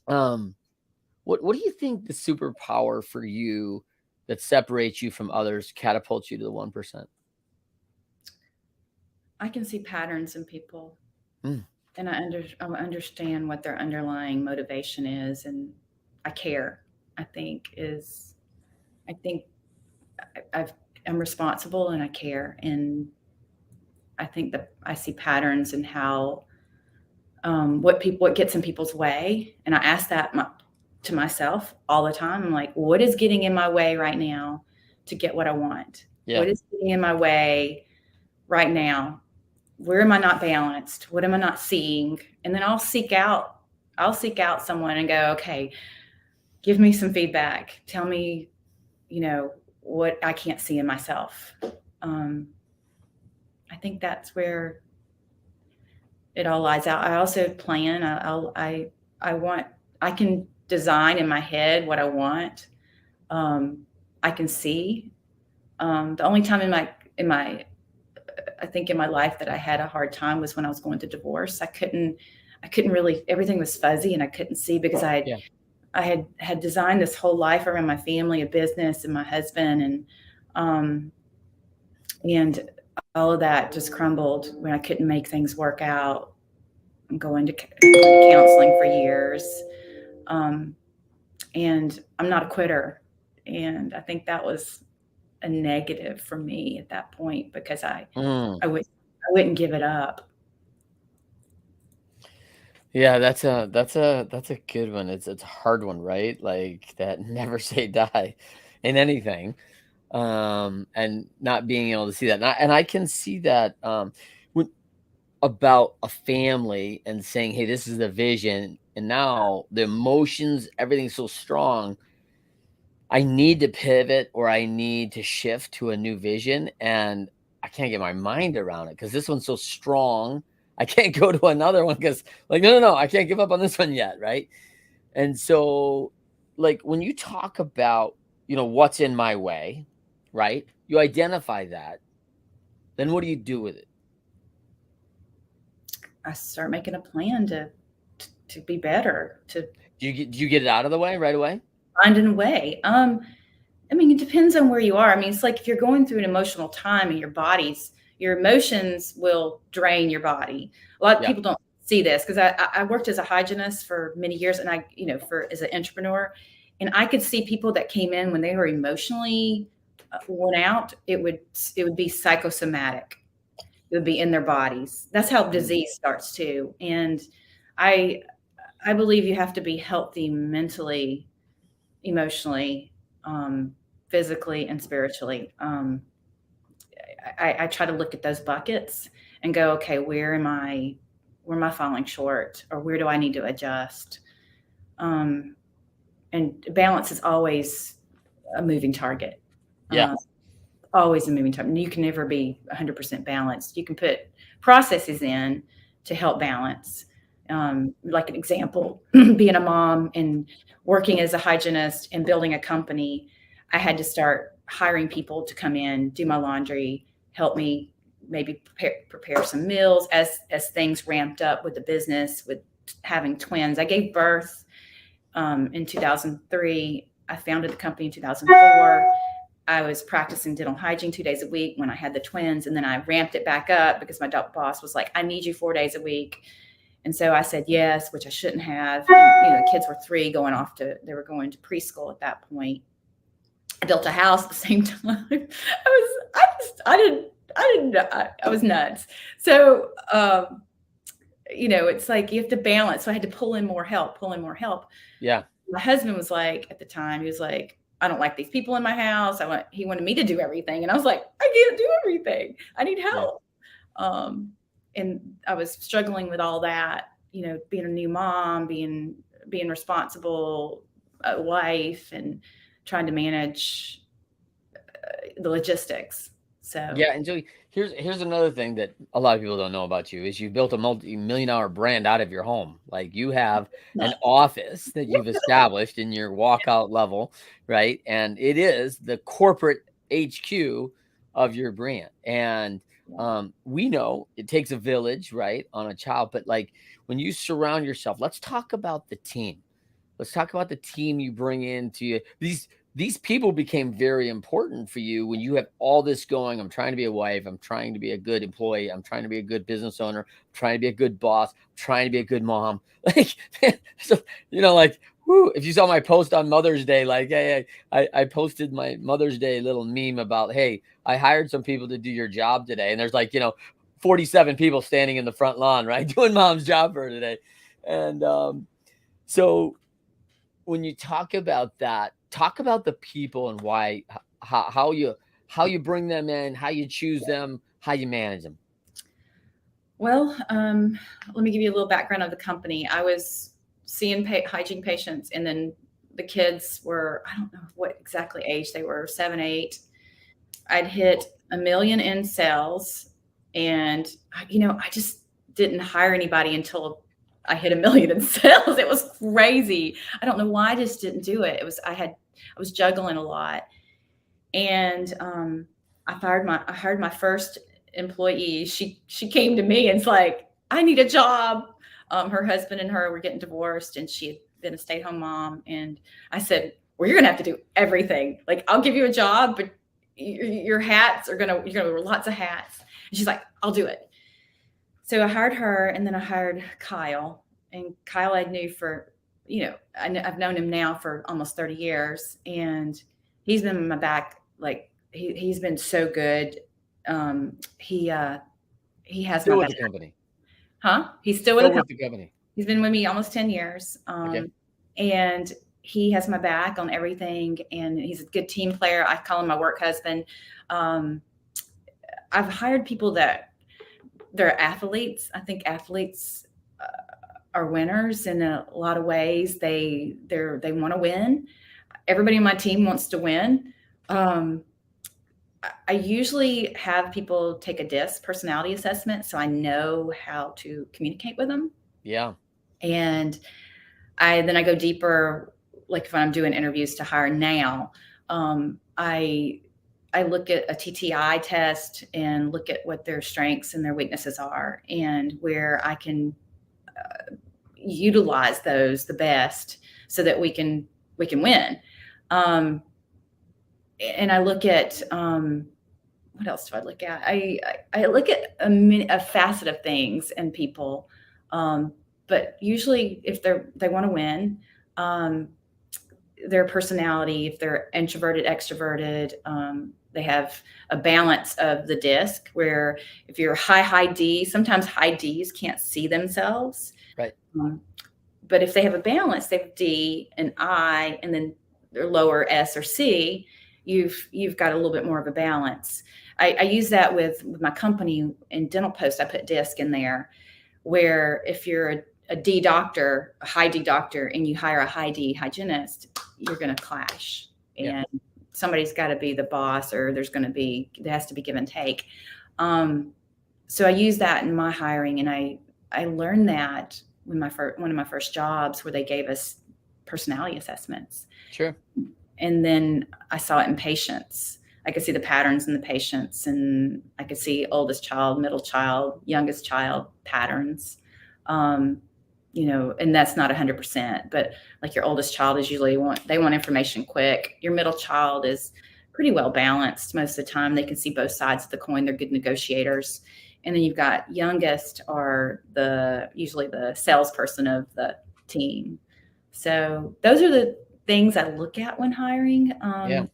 What do you think the superpower for you that separates you from others, catapults you to the 1%? I can see patterns in people, Mm. and I understand what their underlying motivation is, and I care. I think I'm responsible, and I care, and I think that I see patterns in how what gets in people's way, and I ask that to myself all the time. I'm like, what is getting in my way right now to get what I want? Yeah. What is getting in my way right now? Where am I not balanced? What am I not seeing? And then I'll seek out someone and go, okay, give me some feedback. Tell me, what I can't see in myself. I think that's where it all lies out. I also plan. I can design in my head what I want. I can see. The only time in my I think in my life that I had a hard time was when I was going through divorce. I couldn't really, everything was fuzzy, and I couldn't see because I had designed this whole life around my family, a business, and my husband, and all of that just crumbled when I couldn't make things work out. I'm going to counseling for years. And I'm not a quitter. And I think that was a negative for me at that point because I wouldn't give it up. Yeah, that's a good one. It's a hard one, right? Like that never say die in anything. And not being able to see that. And I can see that when, about a family and saying, hey, this is the vision. And now the emotions, everything's so strong. I need to pivot or I need to shift to a new vision. And I can't get my mind around it because this one's so strong. I can't go to another one because, like, no, I can't give up on this one yet, right? And so, like, when you talk about, what's in my way, right? You identify that. Then what do you do with it? I start making a plan to be better. Do you get it out of the way right away? Finding a way. I mean, it depends on where you are. I mean, it's like if you're going through an emotional time in your emotions will drain your body. A lot of people don't see this because I worked as a hygienist for many years, and as an entrepreneur, and I could see people that came in when they were emotionally worn out. It would be psychosomatic. It would be in their bodies. That's how disease starts too. And I believe you have to be healthy mentally, emotionally, physically, and spiritually. I try to look at those buckets and go, okay, where am I falling short, or where do I need to adjust? And balance is always a moving target. Yeah. Always a moving target. You can never be 100% balanced. You can put processes in to help balance. Like an example, being a mom and working as a hygienist and building a company, I had to start hiring people to come in, do my laundry, help me maybe prepare some meals as things ramped up with the business, with having twins. I gave birth in 2003. I founded the company in 2004. I was practicing dental hygiene 2 days a week when I had the twins, and then I ramped it back up because my boss was like, I need you 4 days a week. And so I said yes, which I shouldn't have. And, the kids were 3 they were going to preschool at that point. I built a house at the same time. I was nuts. So, it's like you have to balance. So I had to pull in more help. Yeah. My husband was like, at the time, he was like, I don't like these people in my house. He wanted me to do everything. And I was like, I can't do everything. I need help. Yeah. And I was struggling with all that, being a new mom, being responsible, a wife, and trying to manage the logistics. So yeah, and so here's another thing that a lot of people don't know about you is you built a multi-million-dollar brand out of your home. Like you have an office that you've established in your walkout level, right? And it is the corporate HQ of your brand. And we know it takes a village, right, on a child, but like when you surround yourself, let's talk about the team. Let's talk about the team you bring into you. These people became very important for you when you have all this going. I'm trying to be a wife. I'm trying to be a good employee. I'm trying to be a good business owner. I'm trying to be a good boss. I'm trying to be a good mom. Like, so, like, whoo, if you saw my post on Mother's Day, like, hey, I posted my Mother's Day little meme about, hey, I hired some people to do your job today. And there's like, 47 people standing in the front lawn, right? Doing mom's job for her today. And so when you talk about that, talk about the people and why, how you bring them in, how you choose them, how you manage them. Well, let me give you a little background of the company. I was seeing hygiene patients, and then the kids were, I don't know what exactly age they were, 7, 8. I'd hit $1 million in sales, and I just didn't hire anybody until I hit $1 million in sales. It was crazy. I don't know why I just didn't do it. I was juggling a lot, and I hired my first employee. She came to me and it's like, I need a job. Her husband and her were getting divorced, and she had been a stay-at-home mom. And I said, well, you're gonna have to do everything. Like, I'll give you a job, but your hats you're gonna wear lots of hats. And she's like, I'll do it. So I hired her, and then I hired Kyle. And Kyle I knew for, I've known him now for almost 30 years, and he's been in my back. Like, he's been so good. He has still my with back. The company. Huh? He's still with the company. He's been with me almost 10 years. Okay. And he has my back on everything, and he's a good team player. I call him my work husband. I've hired people that they're athletes. I think athletes are winners in a lot of ways. They want to win. Everybody on my team wants to win. I usually have people take a DISC personality assessment, so I know how to communicate with them. Yeah. And I go deeper, like if I'm doing interviews to hire now, I look at a TTI test and look at what their strengths and their weaknesses are, and where I can utilize those the best so that we can win. And I look at what else do I look at? I look at a facet of things and people, but usually if they want to win, their personality, if they're introverted, extroverted, they have a balance of the DISC, where if you're high D, sometimes high Ds can't see themselves. Right. But if they have a balance, they have D and I, and then their lower S or C, you've got a little bit more of a balance. I use that with my company in Dental Post. I put DISC in there, where if you're a D doctor, a high D doctor, and you hire a high D hygienist, you're going to clash. And somebody's got to be the boss, or there has to be give and take. So I use that in my hiring, and I learned that when one of my first jobs, where they gave us personality assessments. Sure. And then I saw it in patients. I could see the patterns in the patients, and I could see oldest child, middle child, youngest child patterns. And that's not 100%, but like your oldest child is usually they want information quick. Your middle child is pretty well balanced most of the time. They can see both sides of the coin. They're good negotiators. And then you've got youngest are usually the salesperson of the team. So those are the things I look at when hiring. Yeah.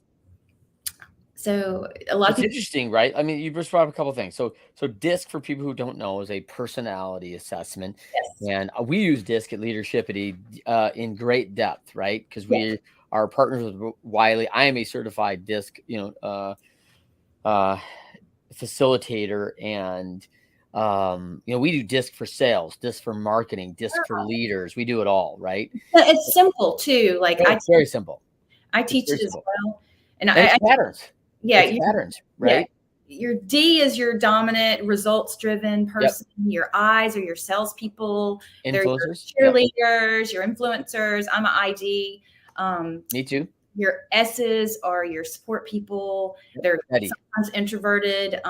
So a lot of people. Interesting, right? I mean, you just brought up a couple of things. So DISC, for people who don't know, is a personality assessment, Yes. and we use DISC at Leadershipity in great depth, right? Because we Yes. are partners with Wiley. I am a certified DISC, facilitator, and we do DISC for sales, DISC for marketing, DISC for leaders. We do it all, right? It's simple too. Like It's very simple. I teach it as simple. well. And it's patterns. Yeah, it's patterns, right? Yeah. Your D is your dominant, results-driven person. Yep. Your I's are your salespeople. Influencers. They're your cheerleaders, your influencers. I'm an ID. Me too. Your S's are your support people. They're sometimes introverted.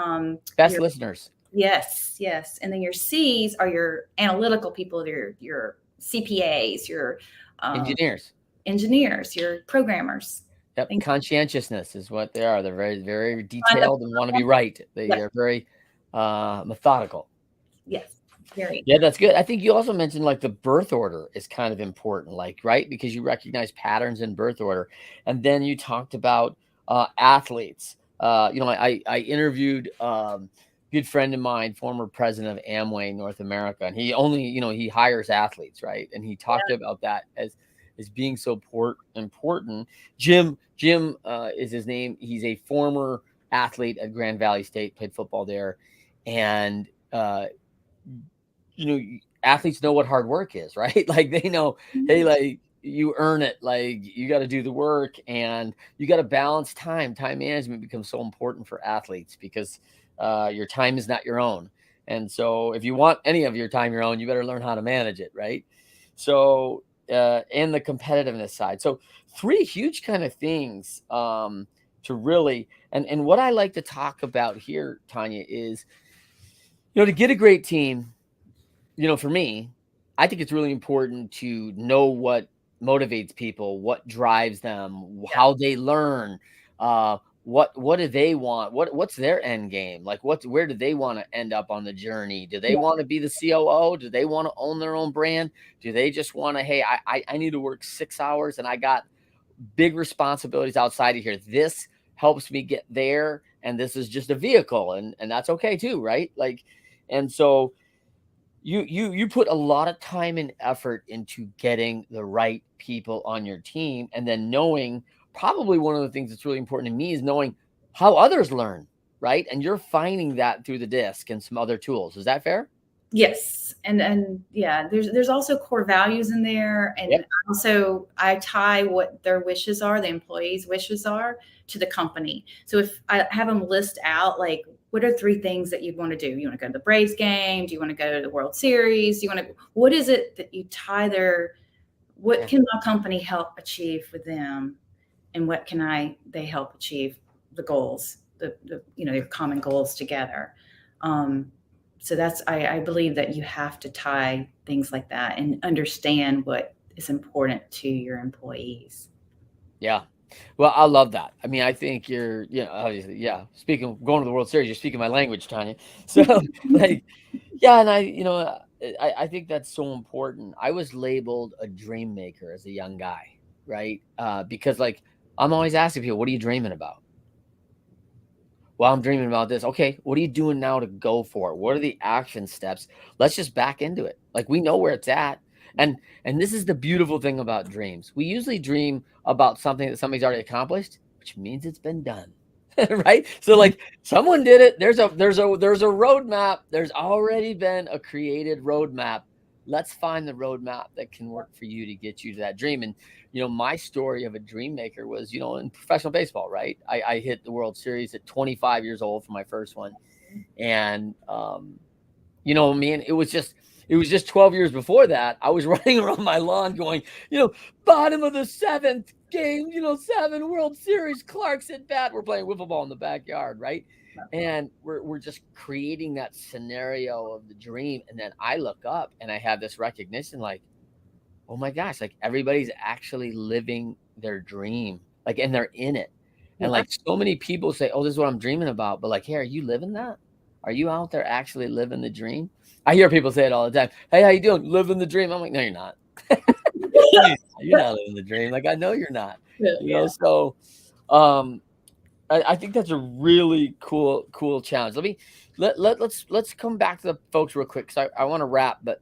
Best listeners. Yes. And then your C's are your analytical people. Your CPAs, your engineers, your programmers. Yep. Conscientiousness is what they are. They're very, very detailed and want to be right. They are very methodical. Yes. Very. Yeah, that's good. I think you also mentioned like the birth order is kind of important, like, right? Because you recognize patterns in birth order. And then you talked about athletes. I interviewed a good friend of mine, former president of Amway North America, and he only, he hires athletes, right? And he talked about that as being so important. Jim is his name. He's a former athlete at Grand Valley State, played football there. And, athletes know what hard work is, right? Like they know, hey, like you earn it, like you got to do the work, and you got to balance time. Time management becomes so important for athletes because your time is not your own. And so if you want any of your time your own, you better learn how to manage it, right? So, and the competitiveness side. So 3 huge kind of things to really, and what I like to talk about here, Tonya, is, to get a great team, for me, I think it's really important to know what motivates people, what drives them, how they learn, what do they want? What's their end game? Like where do they want to end up on the journey? Do they want to be the COO? Do they want to own their own brand? Do they just want to, hey, I need to work 6 hours and I got big responsibilities outside of here. This helps me get there. And this is just a vehicle, and that's okay too, right? Like, and so you put a lot of time and effort into getting the right people on your team, and then knowing, probably one of the things that's really important to me is knowing how others learn, right? And you're finding that through the DISC and some other tools. Is that fair? Yes. And yeah, there's also core values in there. And also I tie what their wishes are, the employees' wishes are, to the company. So if I have them list out, like, what are 3 things that you'd want to do? You want to go to the Braves game? Do you want to go to the World Series? What is it that you tie what can my company help achieve with them? And what can they help achieve the goals, your common goals together. So I believe that you have to tie things like that and understand what is important to your employees. Yeah. Well, I love that. I mean, I think you're, obviously, going to the World Series, you're speaking my language, Tonya. So like, and I think that's so important. I was labeled a dream maker as a young guy, right? Because like, I'm always asking people, what are you dreaming about? Well, I'm dreaming about this. Okay, what are you doing now to go for it? What are the action steps? Let's just back into it. Like, we know where it's at. And this is the beautiful thing about dreams. We usually dream about something that somebody's already accomplished, which means it's been done. Right? So like, someone did it. There's a roadmap. There's already been a created roadmap. Let's find the roadmap that can work for you to get you to that dream. And, my story of a dream maker was, in professional baseball, right? I hit the World Series at 25 years old for my first one. And, man, it was just 12 years before that. I was running around my lawn going, bottom of the 7th, Game 7 World Series, Clark's at bat. We're playing wiffle ball in the backyard, right? And we're just creating that scenario of the dream. And then I look up and I have this recognition, like, oh my gosh, like everybody's actually living their dream, like, and they're in it. And Yeah. like so many people say, oh, this is what I'm dreaming about. But like, hey, are you living that? Are you out there actually living the dream? I hear people say it all the time. Hey, how you doing? Living the dream. I'm like, no, you're not. You're not living the dream. Like, I know you're not. Yeah. So I think that's a really cool challenge. Let's come back to the folks real quick, because I want to wrap. But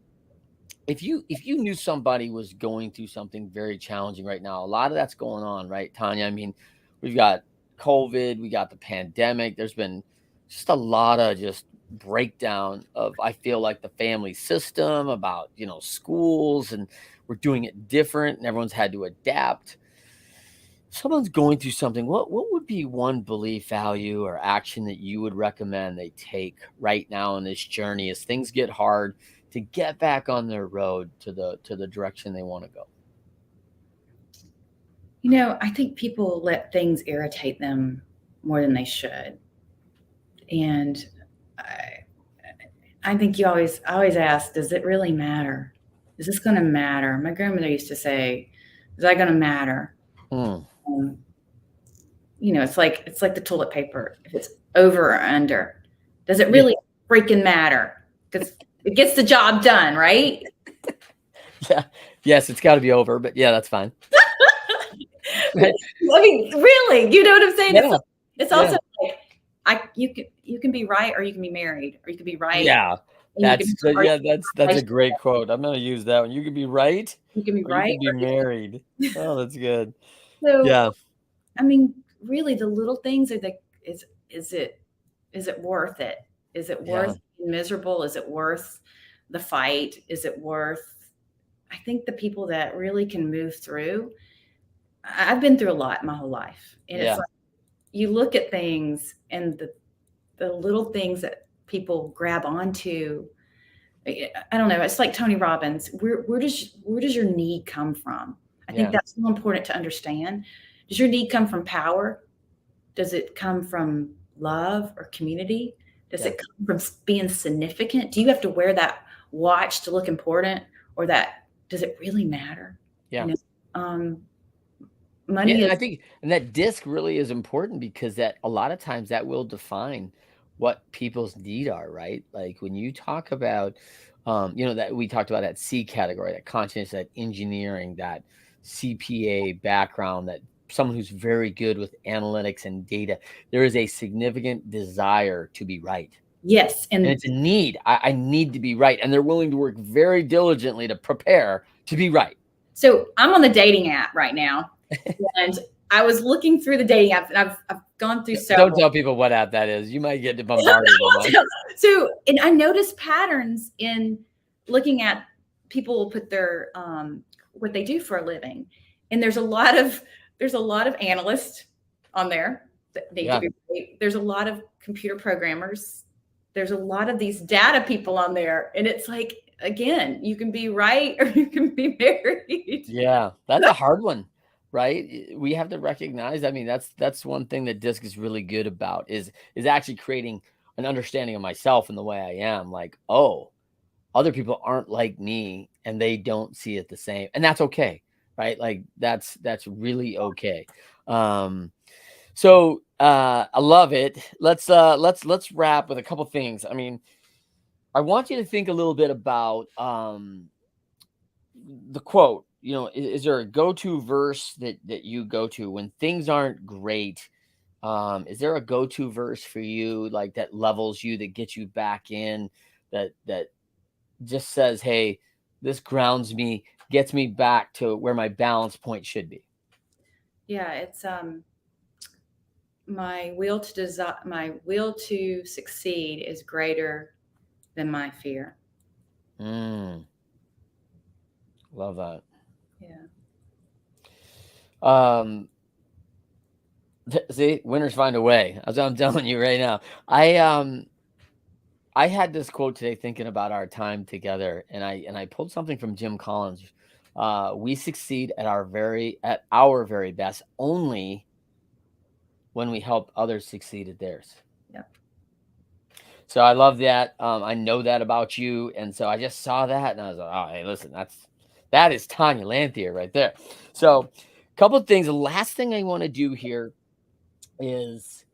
if you knew somebody was going through something very challenging right now, a lot of that's going on, right, Tonya? I mean, we've got COVID, we got the pandemic. There's been just a lot of just breakdown of, I feel like, the family system, about schools, and we're doing it different, and everyone's had to adapt. Someone's going through something, what would be one belief, value, or action that you would recommend they take right now in this journey as things get hard, to get back on their road to the direction they want to go? I think people let things irritate them more than they should. And I think I always ask, does it really matter? Is this going to matter? My grandmother used to say, is that going to matter? It's like the toilet paper. If it's over or under, does it really freaking matter? Because it gets the job done, right? Yeah. Yes, it's got to be over, but yeah, that's fine. I mean, really, you know what I'm saying? Yeah. It's also like, you can be right, or you can be married, or you can be right. Yeah. That's a great quote. I'm gonna use that one. You can be right. You can be right. You can be married. Oh, that's good. So, yeah. I mean, really, the little things are is it worth it? Is it worth being miserable? Is it worth the fight? Is it worth? I think the people that really can move through. I've been through a lot my whole life, and it's like, you look at things, and the little things that people grab onto. I don't know. It's like Tony Robbins. Where does your need come from? I think that's so important to understand. Does your need come from power? Does it come from love or community? Does it come from being significant? Do you have to wear that watch to look important, or does it really matter? Yeah. Money is. I think, and that disc really is important, because that a lot of times that will define what people's need are, right? Like when you talk about, that we talked about that C category, that conscience, that engineering, that CPA background, that someone who's very good with analytics and data, there is a significant desire to be right. Yes. And it's a need. I need to be right. And they're willing to work very diligently to prepare to be right. So I'm on the dating app right now. And I was looking through the dating apps, and I've gone through several. Don't tell people what app that is. You might get bombarded. So, and I noticed patterns in looking at people put their what they do for a living, and there's a lot of analysts on there. There's a lot of computer programmers. There's a lot of these data people on there, and it's like, again, you can be right or you can be married. Yeah, that's a hard one. Right? We have to recognize, I mean, that's one thing that DISC is really good about, is actually creating an understanding of myself and the way I am. Like, oh, other people aren't like me, and they don't see it the same. And that's okay. Right? Like that's really okay. So I love it. Let's wrap with a couple things. I mean, I want you to think a little bit about the quote. Is there a go-to verse that you go to when things aren't great? Is there a go-to verse for you, like that levels you, that gets you back in, that just says, hey, this grounds me, gets me back to where my balance point should be? Yeah, it's my will to succeed is greater than my fear. Love that. Yeah. See, winners find a way. As I'm telling you right now. I had this quote today thinking about our time together, and I pulled something from Jim Collins We succeed at our very best only when we help others succeed at theirs. Yep. So I love that. I know that about you, and so I just saw that, and I was like, "Oh, hey, listen, that is Tonya Lanthier right there." So, a couple of things. The last thing I want to do here is,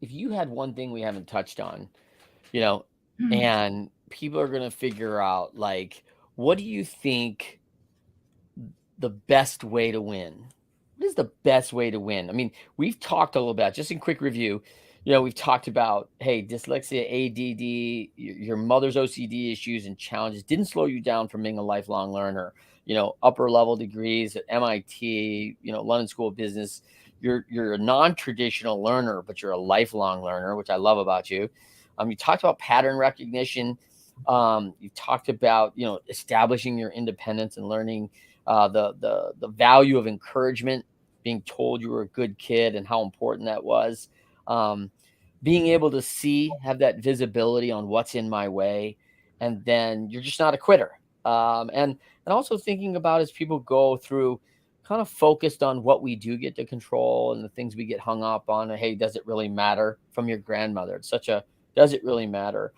if you had one thing we haven't touched on, and people are going to figure out, like, what do you think the best way to win? What is the best way to win? I mean, we've talked a little bit, just in quick review, we've talked about, hey, dyslexia, ADD, your mother's OCD issues and challenges didn't slow you down from being a lifelong learner. Upper level degrees at MIT, London School of Business. You're a non-traditional learner, but you're a lifelong learner, which I love about you. You talked about pattern recognition. You talked about, establishing your independence and learning the value of encouragement, being told you were a good kid and how important that was. Being able to have that visibility on what's in my way, and then you're just not a quitter. And also thinking about, as people go through, kind of focused on what we do get to control and the things we get hung up on. Hey, does it really matter? From your grandmother, it's such a, does it really matter?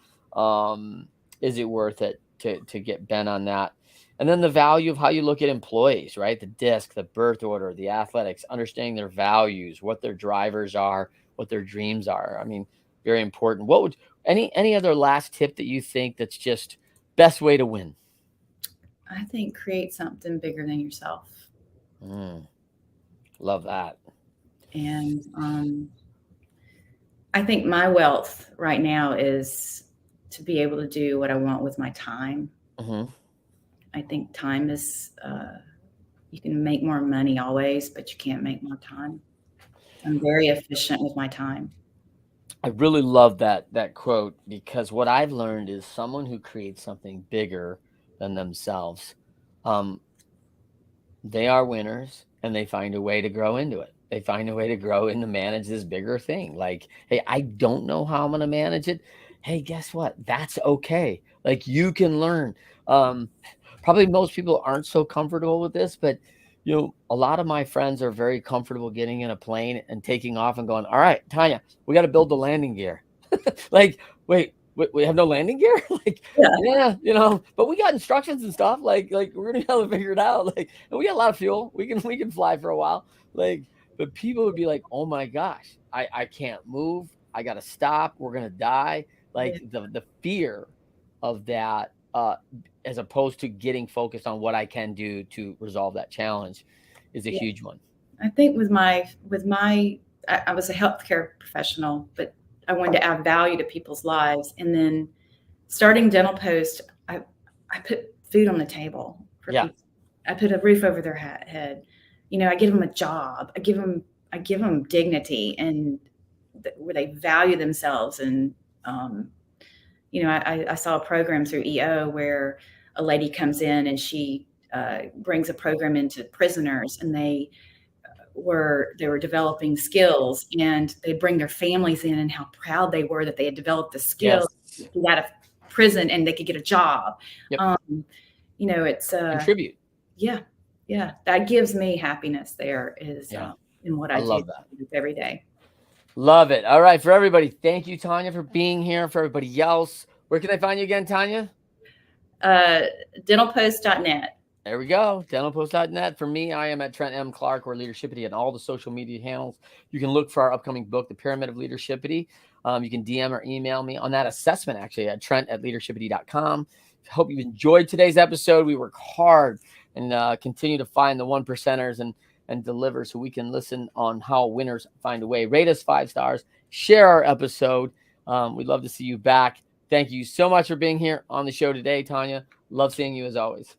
Is it worth it to get bent on that? And then the value of how you look at employees, right? The DISC, the birth order, the athletics, understanding their values, what their drivers are, what their dreams are. I mean, very important. What would any other last tip that you think that's just best way to win? I think create something bigger than yourself. Love that. And I think my wealth right now is to be able to do what I want with my time. I think time is, you can make more money always, but you can't make more time. I'm very efficient with my time. I really love that quote, because what I've learned is someone who creates something bigger than themselves, they are winners, and they find a way to grow into it. They find a way to grow and to manage this bigger thing. Like, hey, I don't know how I'm going to manage it. Hey, guess what? That's okay. Like, you can learn. Probably most people aren't so comfortable with this, but a lot of my friends are very comfortable getting in a plane and taking off and going, all right, Tonya, we got to build the landing gear. Like, wait, we have no landing gear? Like, yeah, but we got instructions and stuff. Like we're gonna be able to figure it out. Like, and we got a lot of fuel. We can fly for a while. Like, but people would be like, oh my gosh, I can't move. I gotta stop. We're gonna die. Like, the fear of that, as opposed to getting focused on what I can do to resolve that challenge, is a huge one. I think with my I was a healthcare professional, but I wanted to add value to people's lives. And then starting Dental Post, I put food on the table for people. I put a roof over their head. I give them a job. I give them dignity, and where they value themselves. And I saw a program through EO where a lady comes in and she brings a program into prisoners, and they were developing skills, and they bring their families in, and how proud they were that they had developed the skills to get out of prison and they could get a job. It's contribute. Yeah. That gives me happiness. There is in what I love do that every day. Love it. All right, for everybody, thank you, Tonya, for being here. For everybody else, where can I find you again, Tonya? Dentalpost.net. There we go. Dentalpost.net. For me, I am at Trent M. Clark, or Leadershipity, and all the social media handles. You can look for our upcoming book, The Pyramid of Leadershipity. You can DM or email me on that assessment, actually, at Trent@leadershipity.com. Hope you've enjoyed today's episode. We work hard and continue to find the 1%ers and deliver, so we can listen on how winners find a way. Rate us 5 stars. Share our episode. We'd love to see you back. Thank you so much for being here on the show today, Tonya. Love seeing you as always.